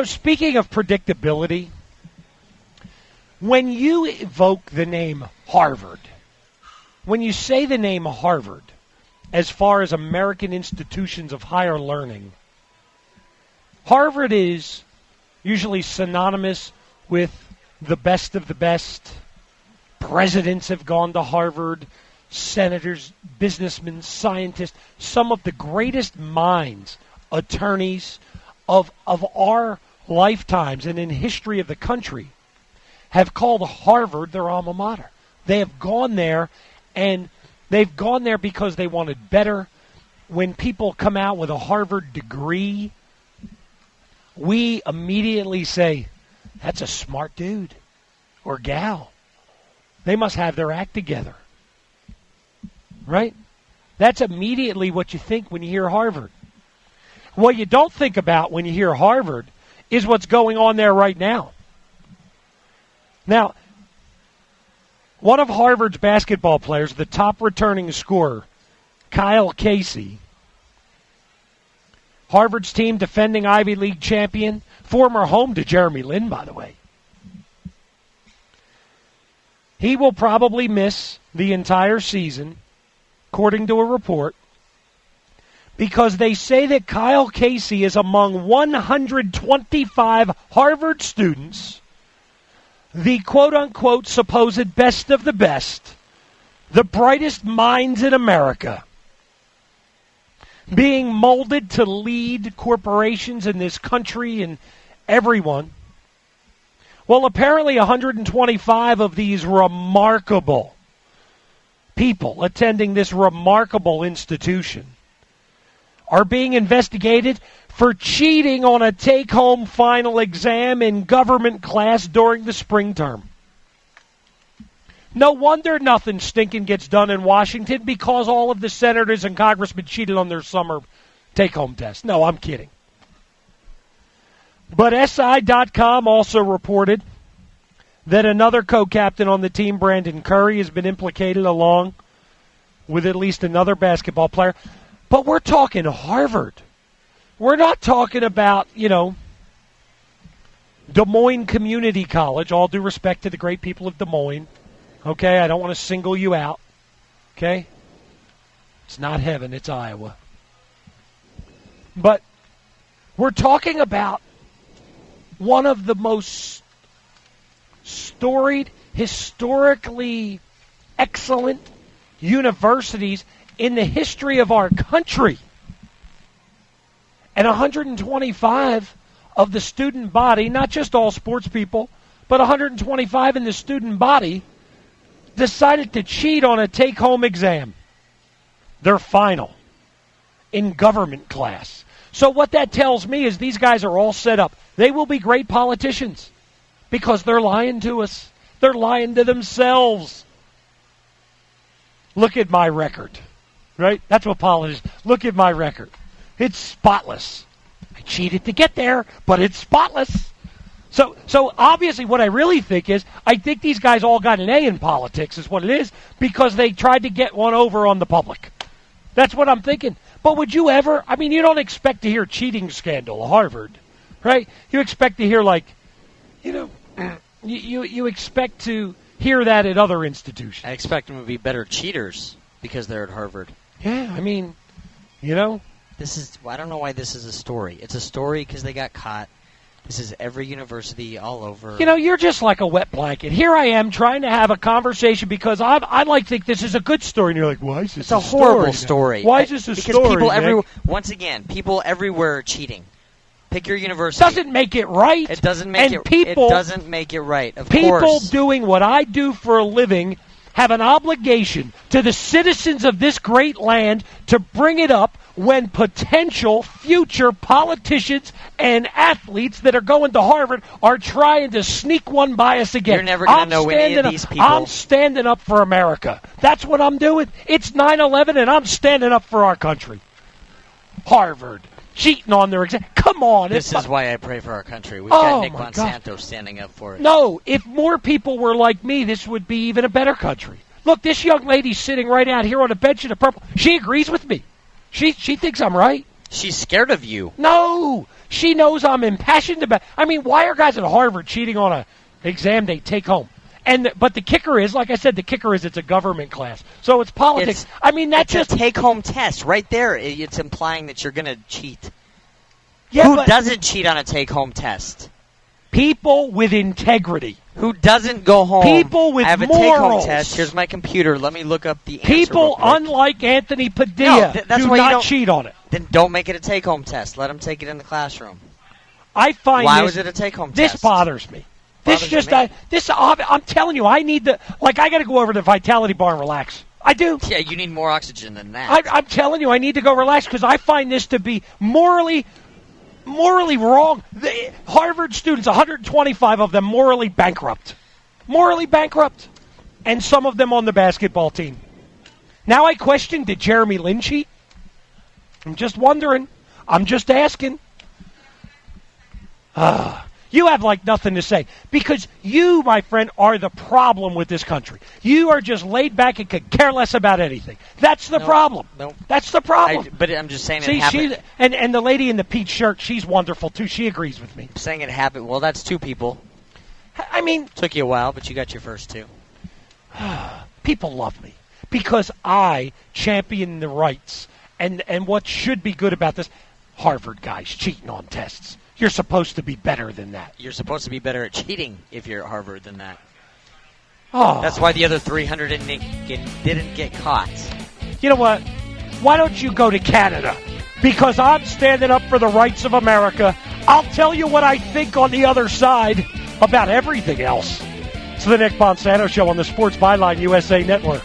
Speaking of predictability, when you evoke the name Harvard, when you say the name Harvard, as far as American institutions of higher learning, Harvard is usually synonymous with the best of the best. Presidents have gone to Harvard, senators, businessmen, scientists, some of the greatest minds, attorneys of our lifetimes and in history of the country have called Harvard their alma mater. They have gone there, and they've gone there because they wanted better. When people come out with a Harvard degree, we immediately say, that's a smart dude or gal. They must have their act together. Right? That's immediately what you think when you hear Harvard. What you don't think about when you hear Harvard is what's going on there right now. Now, one of Harvard's basketball players, the top returning scorer, Kyle Casey, Harvard's team defending Ivy League champion, former home to Jeremy Lin, by the way. He will probably miss the entire season, according to a report, because they say that Kyle Casey is among 125 Harvard students, the quote-unquote supposed best of the best, the brightest minds in America, being molded to lead corporations in this country and everyone. Well, apparently 125 of these remarkable people attending this remarkable institution are being investigated for cheating on a take-home final exam in government class during the spring term. No wonder nothing stinking gets done in Washington, because all of the senators and congressmen cheated on their summer take-home test. No, I'm kidding. But SI.com also reported that another co-captain on the team, Brandon Curry, has been implicated along with at least another basketball player. But we're talking Harvard. We're not talking about, Des Moines Community College, all due respect to the great people of Des Moines. Okay, I don't want to single you out. Okay? It's not heaven, it's Iowa. But we're talking about one of the most storied, historically excellent universities in the history of our country. And 125 of the student body, not just all sports people, but 125 in the student body, decided to cheat on a take-home exam, their final, in government class. So what that tells me is these guys are all set up. They will be great politicians because they're lying to us. They're lying to themselves. Look at my record, right? That's what politicians, look at my record. It's spotless. I cheated to get there, but it's spotless. So obviously what I really think is, I think these guys all got an A in politics is what it is, because they tried to get one over on the public. That's what I'm thinking. But would you ever, you don't expect to hear cheating scandal at Harvard, right? You expect to hear you expect to hear that at other institutions. I expect them to be better cheaters because they're at Harvard. Yeah, This is, I don't know why this is a story. It's a story because they got caught. This is every university all over. You're just like a wet blanket. Here I am trying to have a conversation because I like to think this is a good story. And you're like, why is this a story? It's a horrible story. Why is this a story? Because people everywhere, once again, people everywhere are cheating. Pick your university. Doesn't make it right. It doesn't make it. It doesn't make it right. Of course. People doing what I do for a living have an obligation to the citizens of this great land to bring it up when potential future politicians and athletes that are going to Harvard are trying to sneak one by us again. You're never going to know any of these people. I'm standing up for America. That's what I'm doing. It's 9/11, and I'm standing up for our country. Harvard. Cheating on their exam. Come on. This is why I pray for our country. We've got Nick Bonsanto standing up for it. No, if more people were like me, this would be even a better country. Look, this young lady's sitting right out here on a bench in the purple. She agrees with me. She thinks I'm right. She's scared of you. No, She knows I'm impassioned about. I mean, why are guys at Harvard cheating on a exam they take home? But the kicker is, like I said, it's a government class, so it's politics. That's just just a take-home test right there. It's implying that you're going to cheat. yeah. Who but doesn't cheat on a take-home test? people with integrity. Who doesn't go home? People with I have a morals. take-home test. Here's my computer. Let me look up the answer. People, real quick. unlike Anthony Padilla, No, that's do why you not don't- cheat on it. Then don't make it a take-home test. Let them take it in the classroom. I find Why this, was it a take-home this test? bothers me. This Bothers just me. I'm telling you, I need to I got to go over to Vitality Bar and relax. I do. Yeah, you need more oxygen than that. I'm telling you, I need to go relax because I find this to be morally wrong. The Harvard students, 125 of them, morally bankrupt. And some of them on the basketball team. Now I question, did Jeremy Lin cheat? I'm just wondering. I'm just asking. You have nothing to say because you, my friend, are the problem with this country. You are just laid back and could care less about anything. That's the problem. No. That's the problem. But I'm just saying See, it happened. and the lady in the peach shirt, she's wonderful too. She agrees with me. I'm saying it happened. Well, that's two people. I mean, Took you a while, but you got your first two. people love me because I champion the rights and what should be good about this. Harvard guys cheating on tests. You're supposed to be better than that. You're supposed to be better at cheating if you're at Harvard than that. Oh, That's why the other 300 didn't get caught. you know what? Why don't you go to Canada? Because I'm standing up for the rights of America. I'll tell you what I think on the other side about everything else. It's the Nick Bonsanto Show on the Sports Byline USA Network.